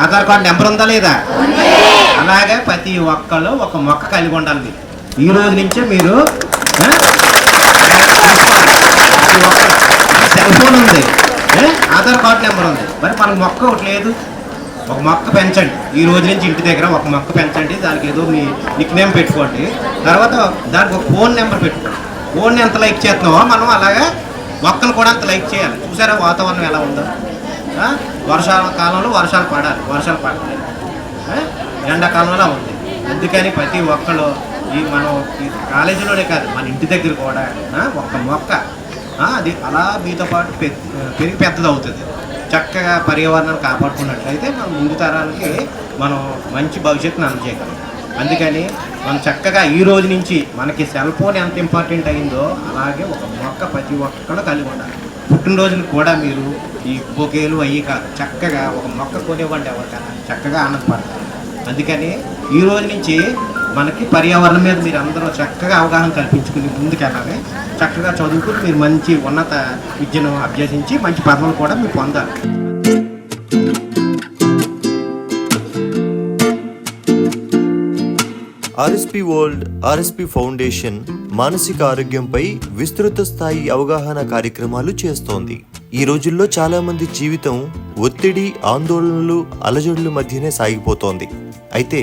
Aadhaar card number ఉందా లేదా? అలాగే ప్రతి ఒక్కళ్ళు ఒక మొక్క కలిగి ఉండాలి. ఈ రోజు నుంచే మీరు సెల్ ఫోన్ ఉంది, ఆధార్ కార్డు నెంబర్ ఉంది, మరి మనకు మొక్క ఒకటి లేదు. ఒక మొక్క పెంచండి, ఈ రోజు నుంచి ఇంటి దగ్గర ఒక మొక్క పెంచండి, దానికి ఏదో మీ నిక్ నేమ్ పెట్టుకోండి, తర్వాత దానికి ఒక ఫోన్ నెంబర్ పెట్టుకోండి. ఫోన్ ఎంత లైక్ చేస్తున్నామో మనం అలాగే మొక్కలు కూడా అంత లైక్ చేయాలి. చూసారా వాతావరణం ఎలా ఉందో? వర్షాల కాలంలో వర్షాలు పడాలి, వర్షాలు పడాలి, ఎండాకాలంలో ఉంది. అందుకని ప్రతి ఒక్కళ్ళు మనం ఈ కాలేజీలోనే కాదు, మన ఇంటి దగ్గర కూడా ఒక్క మొక్క అది అలా మీతో పాటు పెరిగి పెద్దది అవుతుంది. చక్కగా పర్యావరణాన్ని కాపాడుకున్నట్లయితే మనం ముందు తరాలకి మనం మంచి భవిష్యత్తును అందజేయగలం. అందుకని మనం చక్కగా ఈ రోజు నుంచి మనకి సెల్ ఫోన్ ఎంత ఇంపార్టెంట్ అయిందో అలాగే ఒక మొక్క ప్రతి ఒక్కళ్ళు కలిగి ఉండాలి. పుట్టినరోజులు కూడా మీరు ఈ బొకేలు అయ్యి కాదు, చక్కగా ఒక మొక్క కొనివ్వండి ఎవరికైనా, చక్కగా ఆనందపడతారు. అందుకని ఈ రోజు నుంచి మనకి పర్యావరణం మీద మీరు అందరూ చక్కగా అవగాహన కల్పించుకుని ముందుకెళ్ళాలి. చక్కగా చదువుకుని మీరు మంచి ఉన్నత విద్యను అభ్యసించి మంచి పదవులు కూడా మీరు పొందాలి. ఆర్ఎస్పీ వరల్డ్, ఆర్ఎస్పీ ఫౌండేషన్ మానసిక ఆరోగ్యంపై విస్తృత స్థాయి అవగాహన కార్యక్రమాలు చేస్తోంది. ఈ రోజుల్లో చాలా మంది జీవితం ఒత్తిడి, ఆందోళనలు, అలజడుల మధ్యనే సాగిపోతోంది. అయితే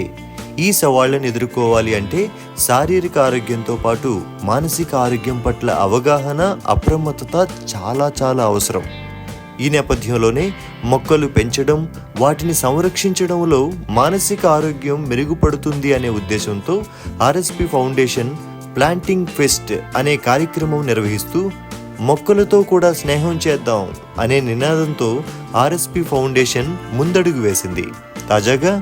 ఈ సవాళ్లను ఎదుర్కోవాలి అంటే శారీరక ఆరోగ్యంతో పాటు మానసిక ఆరోగ్యం పట్ల అవగాహన, అప్రమత్తత చాలా అవసరం. ఈ నేపథ్యంలోనే మొక్కలు పెంచడం, వాటిని సంరక్షించడంలో మానసిక ఆరోగ్యం మెరుగుపడుతుంది అనే ఉద్దేశంతో ఆర్ఎస్పీ ఫౌండేషన్ ప్లాంటింగ్ ఫెస్ట్ అనే కార్యక్రమం నిర్వహిస్తూ మొక్కలతో కూడా స్నేహం చేద్దాం అనే నినాదంతో ఆర్ఎస్పీ ఫౌండేషన్ ముందడుగు వేసింది. తాజాగా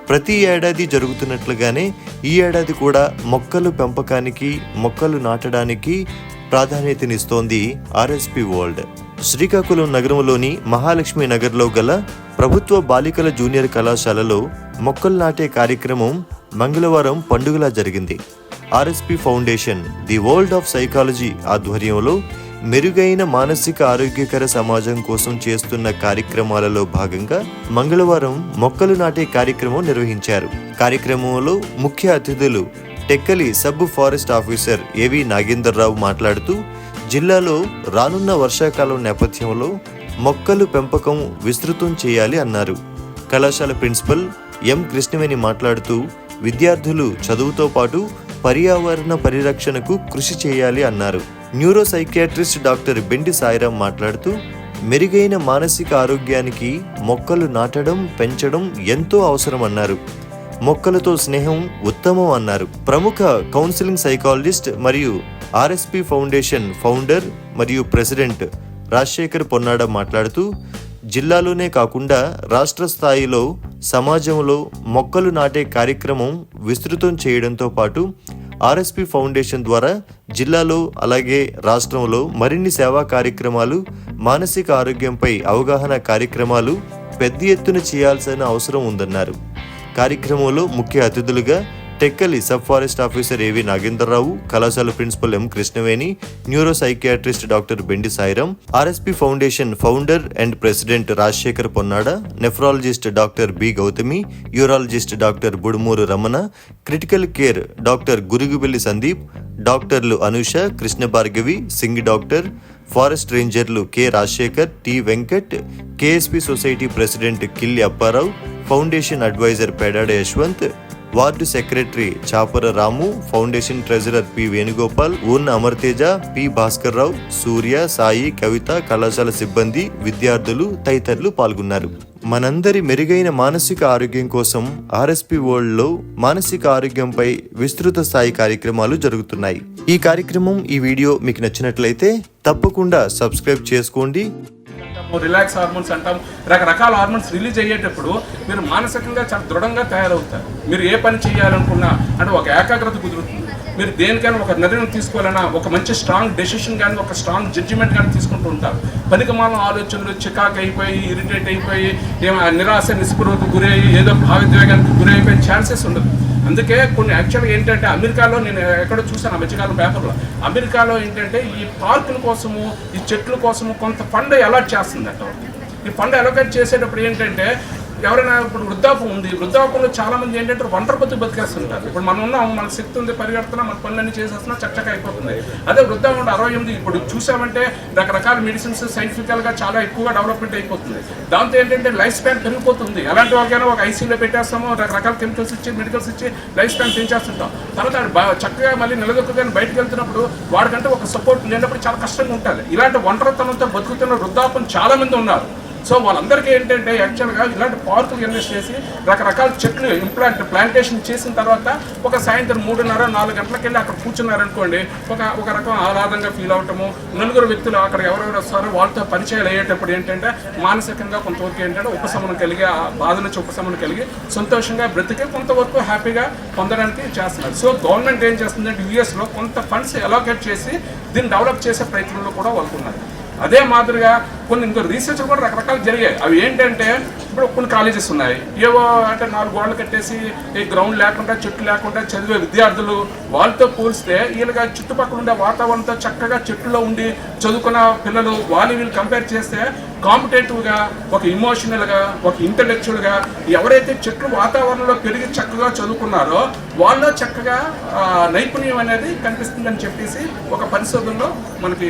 ప్రతి ఏడాది జరుగుతున్నట్లుగానే ఈ ఏడాది కూడా మొక్కలు పెంపకానికి, మొక్కలు నాటడానికి ప్రాధాన్యతనిస్తోంది ఆర్ఎస్పీ వరల్డ్. శ్రీకాకుళం నగరంలోని మహాలక్ష్మి నగర్లో గల ప్రభుత్వ బాలికల జూనియర్ కళాశాలలో మొక్కలు నాటే కార్యక్రమం మంగళవారం పండుగలా జరిగింది. RSP foundation, the world of psychology ఆధ్వర్యంలో మెరుగైన మానసిక ఆరోగ్యకర సమాజం కోసం చేస్తున్న కార్యక్రమాలలో భాగంగా మంగళవారం మొక్కలు నాటే కార్యక్రమం నిర్వహించారు. కార్యక్రమంలో ముఖ్య అతిథులు Tekkali sub forest officer A V Nagender Rao మాట్లాడుతూ జిల్లాలో రానున్న వర్షాకాలం నేపథ్యంలో మొక్కలు పెంపకం విస్తృతం చేయాలి అన్నారు. కళాశాల ప్రిన్సిపల్ ఎం కృష్ణవేణి మాట్లాడుతూ విద్యార్థులు చదువుతో పాటు పర్యావరణ పరిరక్షణకు కృషి చేయాలి అన్నారు. Neuro psychiatrist doctor Bendi Sairam మాట్లాడుతూ మెరుగైన మానసిక ఆరోగ్యానికి మొక్కలు నాటడం, పెంచడం ఎంతో అవసరమన్నారు. మొక్కలతో స్నేహం ఉత్తమం అన్నారు. ప్రముఖ కౌన్సిలింగ్ సైకాలజిస్ట్ మరియు ఆర్ఎస్పీ ఫౌండేషన్ ఫౌండర్ మరియు ప్రెసిడెంట్ రాజశేఖర్ పొన్నాడ మాట్లాడుతూ జిల్లాలోనే కాకుండా రాష్ట్ర స్థాయిలో సమాజంలో మొక్కలు నాటే కార్యక్రమం విస్తృతం చేయడంతో పాటు ఆర్ఎస్పీ ఫౌండేషన్ ద్వారా జిల్లాలో అలాగే రాష్ట్రంలో మరిన్ని సేవా కార్యక్రమాలు, మానసిక ఆరోగ్యంపై అవగాహన కార్యక్రమాలు పెద్ద ఎత్తున చేయాల్సిన అవసరం ఉందన్నారు. కార్యక్రమంలో ముఖ్య అతిథులుగా Tekkali sub forest officer A V Nagendar Rao, కళాశాల principal M Krishnaveni, neuropsychiatrist doctor Bendi Sairam, RSP foundation founder and president Rajasekhar Ponnada, nephrologist doctor B Gautami, urologist doctor Budumuru Ramana, critical care doctor Gurugubelli Sandeep, డాక్టర్లు అనూష, కృష్ణ భార్గవి, సింగ్ డాక్టర్, ఫారెస్ట్ రేంజర్లు K Rajasekhar, T Venkat, KSP society president Killi Apparao, foundation advisor Pedada Yashwant, ward secretary Chapara Ramu, foundation treasurer P Venugopal, Urna Amarteja, P Bhaskar Rao, Surya, Sai, Kavitha, కళాశాల సిబ్బంది, విద్యార్థులు తదితరులు పాల్గొన్నారు. మనందరి మెరుగైన మానసిక ఆరోగ్యం కోసం ఆర్ఎస్పీ వరల్డ్ లో మానసిక ఆరోగ్యంపై విస్తృత స్థాయి కార్యక్రమాలు జరుగుతున్నాయి. ఈ కార్యక్రమం, ఈ వీడియో మీకు నచ్చినట్లయితే తప్పకుండా సబ్స్క్రైబ్ చేసుకోండి. రిలాక్స్ హార్మోన్స్ అంటాం, రకరకాల హార్మోన్స్ రిలీజ్ అయ్యేటప్పుడు మీరు మానసికంగా చాలా దృఢంగా తయారవుతారు. మీరు ఏ పని చేయాలనుకున్నా అంటే ఒక ఏకాగ్రత కుదురుతుంది. మీరు దేనికైనా ఒక నిర్ణయం తీసుకోవాలన్నా ఒక మంచి స్ట్రాంగ్ డెసిషన్ కానీ ఒక స్ట్రాంగ్ జడ్జిమెంట్ కానీ తీసుకుంటూ ఉంటారు. పనికిమాలిన ఆలోచనలు చికాకు అయిపోయి, ఇరిటేట్ అయిపోయి, నిరాశ నిస్పృహకు గురయ్యి, ఏదో భావోద్వేగానికి గురైపోయే ఛాన్సెస్ ఉండదు. అందుకే కొన్ని యాక్చువల్గా ఏంటంటే అమెరికాలో నేను ఎక్కడో చూసాను మధ్యకాలం పేపర్లో, అమెరికాలో ఏంటంటే ఈ పార్కుల కోసము, ఈ చెట్ల కోసము కొంత ఫండ్ అలాట్ చేస్తుందట. ఈ ఫండ్ అలొకేట్ చేసేటప్పుడు ఏంటంటే ఎవరైనా ఇప్పుడు వృద్ధాపం ఉంది, వృద్ధాపంలో చాలా మంది ఏంటంటే ఒంటరి బతుకు బతికేస్తుంటారు. ఇప్పుడు మనం ఉన్నాం, మన శక్తి ఉంది, పరిగెడుతున్నా, మన పనులన్నీ చేసేస్తున్నా, చక్కగా అయిపోతుంది. అదే వృద్ధాపం 68 ఇప్పుడు చూసామంటే రకరకాల మెడిసిన్స్ సైంటిఫికల్గా చాలా ఎక్కువగా డెవలప్మెంట్ అయిపోతుంది. దాంతో ఏంటంటే లైఫ్ స్పాన్ పెరిగిపోతుంది. అలాంటి వాళ్ళకైనా ఒక ఐసీయూలో పెట్టేస్తాము, రకరకాల కెమికల్స్ ఇచ్చి మెడికల్స్ ఇచ్చి లైఫ్ స్పాన్ పెంచేస్తుంటాం. తర్వాత చక్కగా మళ్ళీ నిలదొక్కుని బయటకు వెళ్తున్నప్పుడు వాడికంటే ఒక సపోర్ట్ లేనప్పుడు చాలా కష్టంగా ఉంటుంది. ఇలాంటి ఒంటరితనంతో బతుకుతున్న వృద్ధాపం చాలా మంది ఉన్నారు. సో వాళ్ళందరికీ ఏంటంటే యాక్చువల్గా ఇలాంటి పార్కులు ఇన్వెస్ట్ చేసి రకరకాల చెట్లు ప్లాంటేషన్ చేసిన తర్వాత ఒక సాయంత్రం 3:30-4 గంటలకు వెళ్ళి అక్కడ కూర్చున్నారనుకోండి, ఒక రకం ఆహ్లాదంగా ఫీల్ అవటము. నలుగురు వ్యక్తులు అక్కడ ఎవరెవరు వస్తారో వాళ్ళతో పరిచయాలు అయ్యేటప్పుడు ఏంటంటే మానసికంగా కొంతవరకు ఏంటంటే ఉపశమనం కలిగి, ఆ బాధ నుంచి ఉపశమనం కలిగి సంతోషంగా బ్రతికి కొంతవరకు హ్యాపీగా పొందడానికి చేస్తున్నారు. సో గవర్నమెంట్ ఏం చేస్తుందంటే యూఎస్లో కొంత ఫండ్స్ అలోకేట్ చేసి దీన్ని డెవలప్ చేసే ప్రయత్నంలో కూడా వెళ్తున్నారు. అదే మాదిరిగా ఇంకో రీసెర్చ్ కూడా రకరకాలు జరిగాయి. అవి ఏంటంటే ఇప్పుడు కొన్ని కాలేజెస్ ఉన్నాయి, ఏవో అంటే 4 గోడలు కట్టేసి ఈ గ్రౌండ్ లేకుండా చెట్లు లేకుండా చదివే విద్యార్థులు వాళ్ళతో పోలిస్తే వీళ్ళగా చుట్టుపక్కల ఉండే వాతావరణంతో చక్కగా చెట్టులో ఉండి చదువుకున్న పిల్లలు వీళ్ళు కంపేర్ చేస్తే కాంపిటేటివ్గా, ఒక ఇమోషనల్గా, ఒక ఇంటలెక్చువల్గా ఎవరైతే చెట్లు వాతావరణంలో పెరిగి చక్కగా చదువుకున్నారో వాళ్ళు చక్కగా నైపుణ్యం అనేది కనిపిస్తుందని చెప్పేసి ఒక పరిశోధనలో మనకి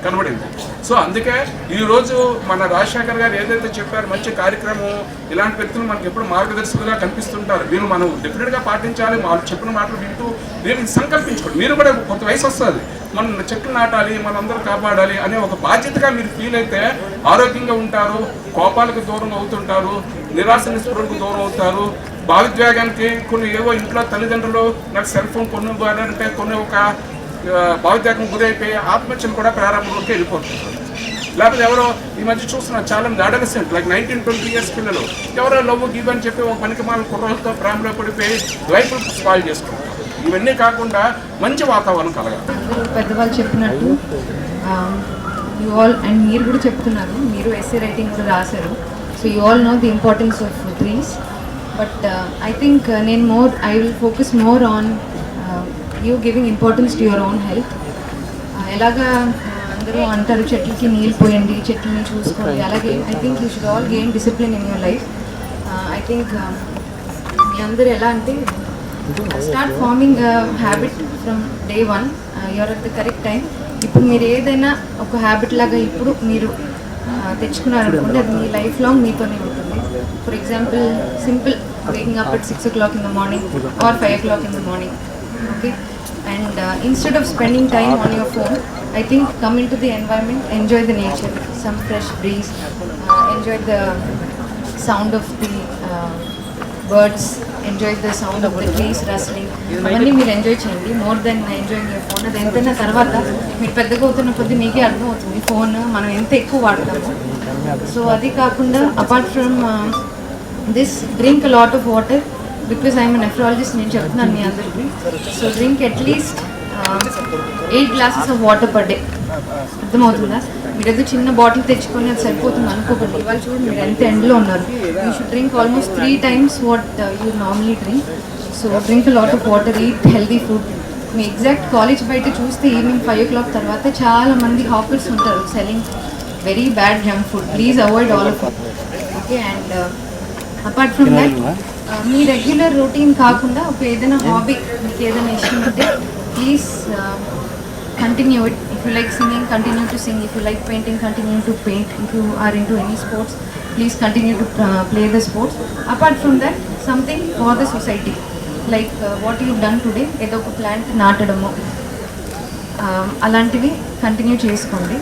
కనబడింది. సో అందుకే ఈరోజు మన రాజశేఖర్ గారు ఏదైతే చెప్పారో మంచి కార్యక్రమం, ఇలాంటి వ్యక్తులు మనకి ఎప్పుడు మార్గదర్శకులుగా కనిపిస్తుంటారు. వీళ్ళు మనం డెఫినెట్గా పాటించాలి. వాళ్ళు చెప్పిన మాటలు వింటూ దీన్ని సంకల్పించుకోండి. మీరు కూడా కొంత వయసు వస్తుంది, మనం చెట్లు నాటాలి, మనందరూ కాపాడాలి అనే ఒక బాధ్యతగా మీరు ఫీల్ అయితే ఆరోగ్యంగా ఉంటారు, కోపాలకు దూరం అవుతుంటారు, నిరాశ నిస్పృహలకు దూరం అవుతారు. భావోద్వేగానికి కొన్ని ఏవో ఇంట్లో తల్లిదండ్రులు నాకు సెల్ ఫోన్ కొనుగోలంటే కొన్ని ఒక భావోద్వేగం గురైపోయి ఆత్మహత్యలు కూడా ప్రారంభంలోకి వెళ్ళిపోతున్నారు. లేకపోతే ఎవరో ఈ మధ్య చూస్తున్నారు చాలా మంది అడలసెంట్ లైక్ 19-20 years పిల్లలు ఎవరో లవ్ గివ్ అని చెప్పి ఒక పనికి మాల కుర్రలతో ప్రేమలో పడిపోయి లైఫ్ స్పాయిల్ చేసుకుంటారు. ఇవన్నీ కాకుండా మంచి వాతావరణం కలగాలి. పెద్దవాళ్ళు చెప్పినట్టు యూ ఆల్ అండ్ మీరు కూడా చెప్తున్నారు, మీరు ఎస్సే రైటింగ్ కూడా రాశారు. So you all know the importance of trees. But I think I will focus more on you giving importance to your own health. ఎలాగా అందరూ అంటారు చెట్లకి నీళ్ళు పోయండి, చెట్లని చూసుకోండి, అలాగే I think you should all gain discipline in your life. I think మీ అందరూ ఎలా అంటే start forming habit from day 1. You're at the correct time. ఇప్పుడు మీరు ఏదైనా ఒక హ్యాబిట్ లాగా ఇప్పుడు మీరు తెచ్చుకున్నారనుకోండి, అది మీ లైఫ్ లాంగ్ మీతోనే ఉంటుంది. For example simple waking up at 6 o'clock in the morning or 5 o'clock in the morning. Okay, and instead of spending time on your phone, I think come into the environment, enjoy the nature, some fresh breeze, enjoy the sound of the birds, enjoy the sound of the trees rustling. అవన్నీ మీరు enjoy చేయండి more than enjoying your phone. అది ఎంతైనా తర్వాత మీరు పెద్దగా అవుతున్న కొద్దీ మీకే అర్థమవుతుంది ఫోన్ మనం ఎంత ఎక్కువ వాడతాము. సో అది కాకుండా apart from this drink a lot of water. Because I'm nephrologist, నేను చెప్తున్నాను మీ అందరికీ. So drink at least 8 glasses of water per day. అర్థమవుతుందా? మీరు ఏదో చిన్న బాటిల్ తెచ్చుకొని అది సరిపోతుంది అనుకోకండి. ఇవాళ చూడండి మీరు ఎంత ఎండలో ఉన్నారు. You should drink almost 3 times what you normally drink. So drink lot of water, eat healthy food. Me exact college బయట చూస్తే ఈవినింగ్ 5 o'clock తర్వాత చాలా మంది హాకర్స్ ఉంటారు selling very bad junk food. Please avoid all of it. Okay, and apart from that me regular routine కాకుండా ఒక ఏదైనా hobby మీకు ఏదైనా ఇష్టం ఉంటే please continue it. If you like singing, continue to sing. If you like painting, continue to paint. If you are into any sports, please continue to play the sports. Apart from that, something for the society, like what you've done today, ఏదో ఒక plant నాటడము అలాంటివి continue చేసుకోండి.